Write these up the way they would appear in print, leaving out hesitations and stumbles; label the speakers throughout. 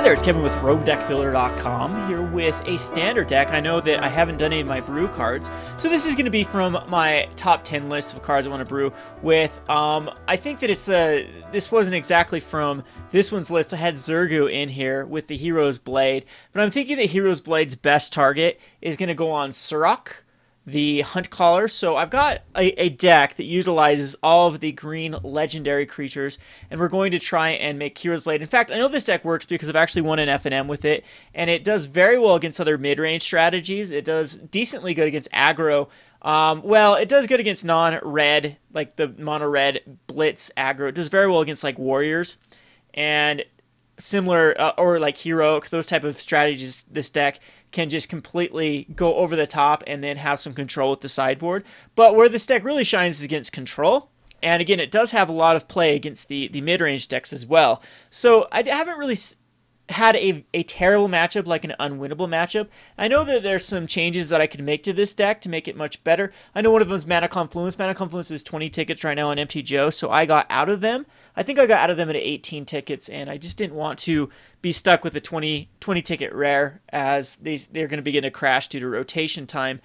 Speaker 1: Hi there, it's Kevin with RogueDeckBuilder.com here with a standard deck. I know that I haven't done any of my brew cards, so this is going to be from my top 10 list of cards I want to brew with. I think that this wasn't exactly from this one's list. I had Zergu in here with the Hero's Blade, but I'm thinking that Hero's Blade's best target is going to go on Surrak, the Hunt Caller. So I've got a deck that utilizes all of the green legendary creatures, and we're going to try and make Hero's Blade. In fact, I know this deck works because I've actually won an FNM with it, and it does very well against other mid-range strategies. It does decently good against aggro. Well, it does good against non-red, like the mono-red blitz aggro. It does very well against like warriors and similar, or like heroic, those type of strategies. This deck can just completely go over the top and then have some control with the sideboard. But where this deck really shines is against control. And again, it does have a lot of play against the mid-range decks as well. So I haven't really had a terrible matchup, like an unwinnable matchup. I know that there's some changes that I could make to this deck to make it much better. I know one of them is Mana Confluence. Mana Confluence is 20 tickets right now on MTGO, so I got out of them. I think I got out of them at 18 tickets, and I just didn't want to be stuck with a 20 ticket rare, as they're going to begin to crash due to rotation time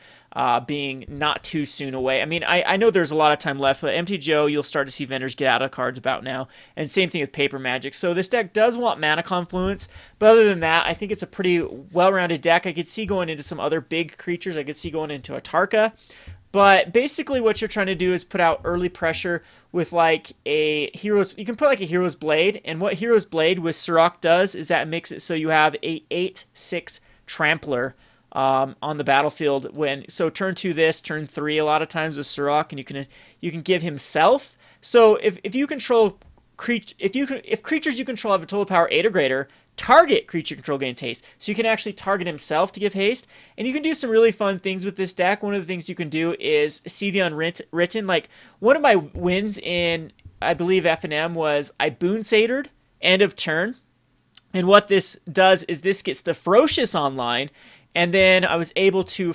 Speaker 1: being not too soon away. I mean, I know there's a lot of time left, but MTGO, you'll start to see vendors get out of cards about now, and same thing with Paper Magic. So this deck does want Mana Confluence, but other than that, I think it's a pretty well-rounded deck. I could see going into some other big creatures. I could see going into Atarka. But basically what you're trying to do is put out early pressure with like you can put like a Hero's Blade, and what Hero's Blade with Surrak does is that it makes it so you have a 8/6 Trampler on the battlefield. So turn 2 this, turn 3 a lot of times with Surrak, and you can give himself. So if you control if creatures you control have a total power 8 or greater, target creature control gains haste. So you can actually target himself to give haste, and you can do some really fun things with this deck. One of the things you can do is See the Unwritten. Like, one of my wins in, I believe, FNM was I Boon Satyr'd end of turn, and what this does is this gets the Ferocious online, and then I was able to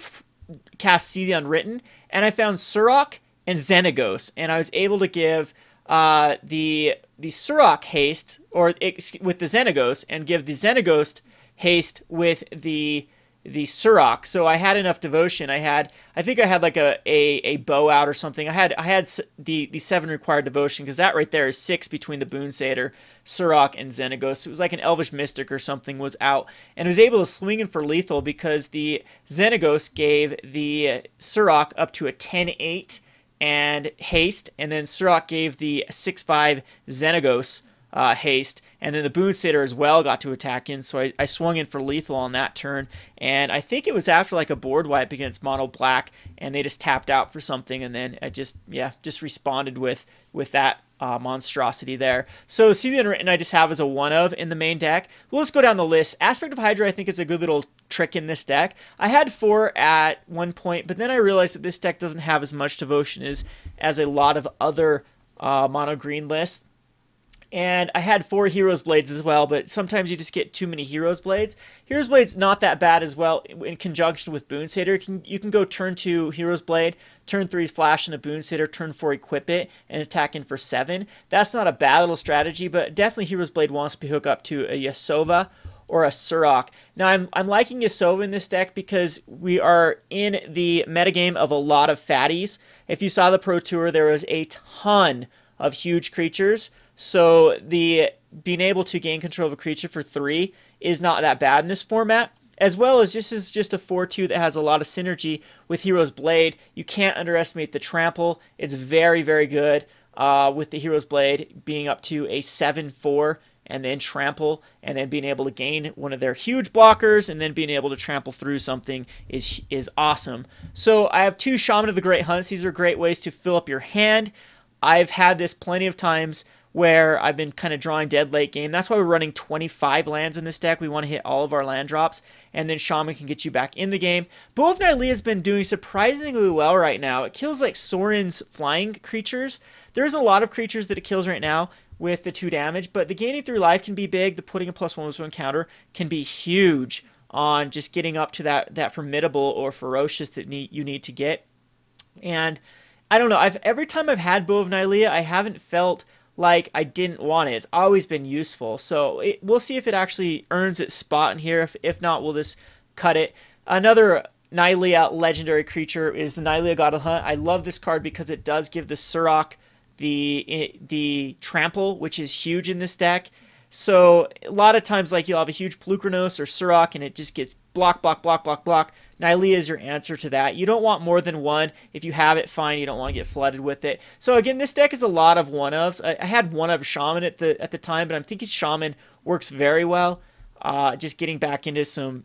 Speaker 1: cast See the Unwritten, and I found Surrak and Xenagos, and I was able to give the Surrak haste with the Xenagos, and give the Xenagos haste with the Surrak. So I had enough devotion. I think I had like a bow out or something. I had the 7 required devotion, because that right there is 6 between the Boon Satyr, Surrak, and Xenagos. It was like an Elvish Mystic or something was out, and was able to swing in for lethal because the Xenagos gave the Surrak up to a 10/8 and haste, and then Surrak gave the 6/5 Xenagos haste, and then the Boon Satyr as well got to attack in, so I swung in for lethal on that turn, and I think it was after like a board wipe against mono black, and they just tapped out for something, and then I just responded with that monstrosity there. So See the Unwritten I just have as a one of in the main deck. Well, let's go down the list. Aspect of Hydra I think is a good little trick in this deck. I had 4 at one point, but then I realized that this deck doesn't have as much devotion as a lot of other mono green lists. And I had 4 Hero's Blades as well, but sometimes you just get too many Hero's Blades. Hero's Blade's not that bad as well in conjunction with Boon Satyr. You can go turn 2 Hero's Blade, turn 3 Flash into Boon Satyr, turn 4 Equip it, and attack in for 7. That's not a bad little strategy, but definitely Hero's Blade wants to be hooked up to a Yasova or a Surrak. Now, I'm liking Yasova in this deck because we are in the metagame of a lot of fatties. If you saw the Pro Tour, there was a ton of huge creatures. So being able to gain control of a creature for 3 is not that bad in this format, as well as this is just a 4/2 that has a lot of synergy with Hero's Blade. You can't underestimate the trample. It's very, very good with the Hero's Blade being up to a 7/4 and then trample, and then being able to gain one of their huge blockers, and then being able to trample through something is awesome. So I have 2 Shaman of the Great Hunts. These are great ways to fill up your hand. I've had this plenty of times where I've been kind of drawing dead late game. That's why we're running 25 lands in this deck. We want to hit all of our land drops, and then Shaman can get you back in the game. Bow of Nylea has been doing surprisingly well right now. It kills like Sorin's flying creatures. There's a lot of creatures that it kills right now with the 2 damage, but the gaining 3 life can be big. The putting a +1/+1 counter can be huge on just getting up to that formidable or ferocious that you need to get. And I don't know, every time I've had Bow of Nylea, I haven't felt like I didn't want it. It's always been useful. So we'll see if it actually earns its spot in here. If not, we'll just cut it. Another Nylea legendary creature is the Nylea God of Hunt. I love this card because it does give the Surrak the trample, which is huge in this deck. So a lot of times, like, you'll have a huge Polukranos or Surrak, and it just gets block, block, block, block, block. Nylea is your answer to that. You don't want more than one. If you have it, fine. You don't want to get flooded with it. So again, this deck is a lot of one-ofs. I had one-of Shaman at the time, but I'm thinking Shaman works very well. Just getting back into some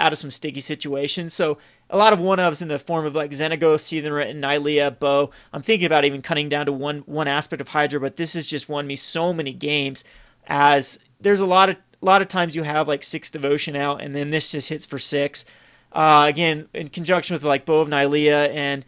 Speaker 1: out of some sticky situations. So a lot of one-ofs in the form of like Xenagos, See the Unwritten, Nylea, Bow. I'm thinking about even cutting down to one aspect of Hydra, but this has just won me so many games, as there's a lot of times you have like 6 Devotion out, and then this just hits for 6. Again, in conjunction with like Bow of Nylea and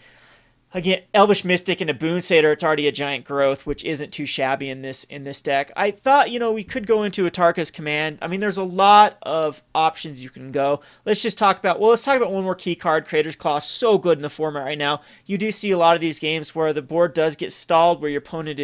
Speaker 1: again Elvish Mystic and a Boon Satyr, it's already a giant growth, which isn't too shabby in this deck. I thought, we could go into Atarka's command. I mean, there's a lot of options you can go. Let's talk about one more key card. Creator's Claw, so good in the format right now. You do see a lot of these games where the board does get stalled, where your opponent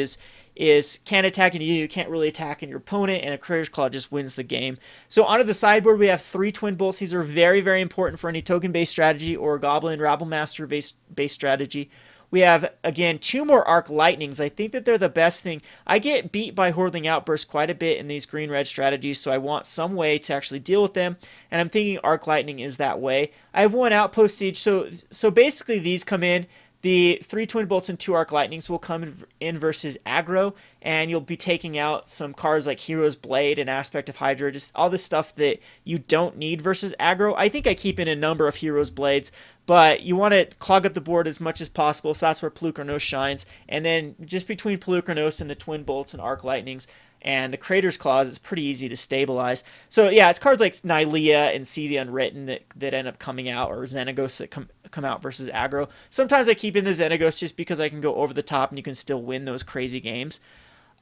Speaker 1: can't attack you can't really attack your opponent, and a Creator's Claw just wins the game. So onto the sideboard, we have 3 Twin Bolts. These are very, very important for any token-based strategy or Goblin Rabblemaster based strategy. We have, again, 2 more Arc Lightnings. I think that they're the best thing. I get beat by Hordeling Outburst quite a bit in these green-red strategies, so I want some way to actually deal with them, and I'm thinking Arc Lightning is that way. I have 1 Outpost Siege, so basically these come in. The 3 Twin Bolts and 2 Arc Lightnings will come in versus aggro, and you'll be taking out some cards like Hero's Blade and Aspect of Hydra, just all this stuff that you don't need versus aggro. I think I keep in a number of Hero's Blades, but you want to clog up the board as much as possible, so that's where Polukranos shines. And then just between Polukranos and the Twin Bolts and Arc Lightnings and the Creator's Claws, it's pretty easy to stabilize. So yeah, it's cards like Nylea and See the Unwritten that end up coming out, or Xenagos that come out versus aggro. Sometimes I keep in the Xenagos just because I can go over the top and you can still win those crazy games.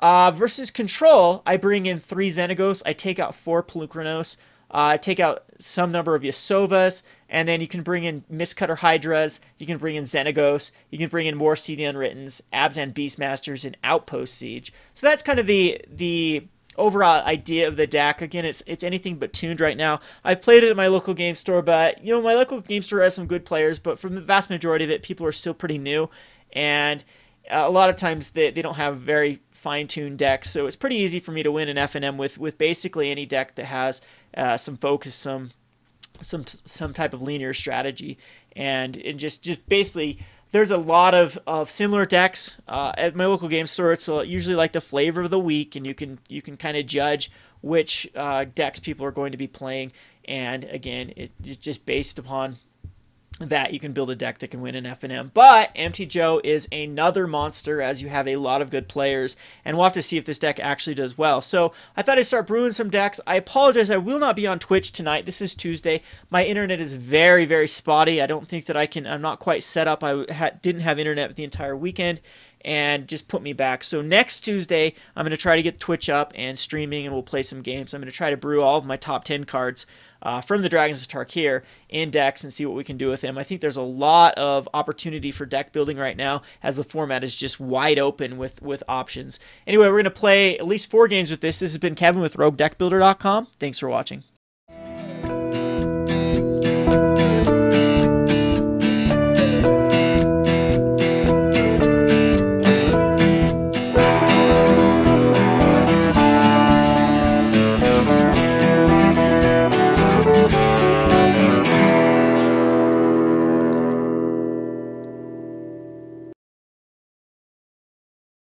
Speaker 1: Versus control, I bring in 3 Xenagos, I take out 4 Polukranos, take out some number of Yasovas, and then you can bring in Mistcutter Hydras, you can bring in Xenagos, you can bring in more See the Unwrittens, Abzan Beastmasters, and Outpost Siege. So that's kind of the overall idea of the deck. Again, it's anything but tuned right now. I've played it at my local game store, but my local game store has some good players, but for the vast majority of it, people are still pretty new, and a lot of times they don't have very fine-tuned decks, so it's pretty easy for me to win an FNM with basically any deck that has some focus, some type of linear strategy, and just basically there's a lot of similar decks at my local game store. It's usually like the flavor of the week, and you can kind of judge which decks people are going to be playing, and again, it's just based upon that you can build a deck that can win an FNM. But Empty Joe is another monster, as you have a lot of good players, and we'll have to see if this deck actually does well. So I thought I'd start brewing some decks. I apologize, I will not be on Twitch tonight. This is Tuesday. My internet is very, very spotty. I don't think that I'm not quite set up. I didn't have internet the entire weekend, and just put me back. So next Tuesday, I'm going to try to get Twitch up and streaming, and we'll play some games. I'm going to try to brew all of my top 10 cards from the Dragons of Tarkir in decks and see what we can do with them. I think there's a lot of opportunity for deck building right now, as the format is just wide open with options. Anyway, we're going to play at least 4 games with this. This has been Kevin with RogueDeckBuilder.com. Thanks for watching.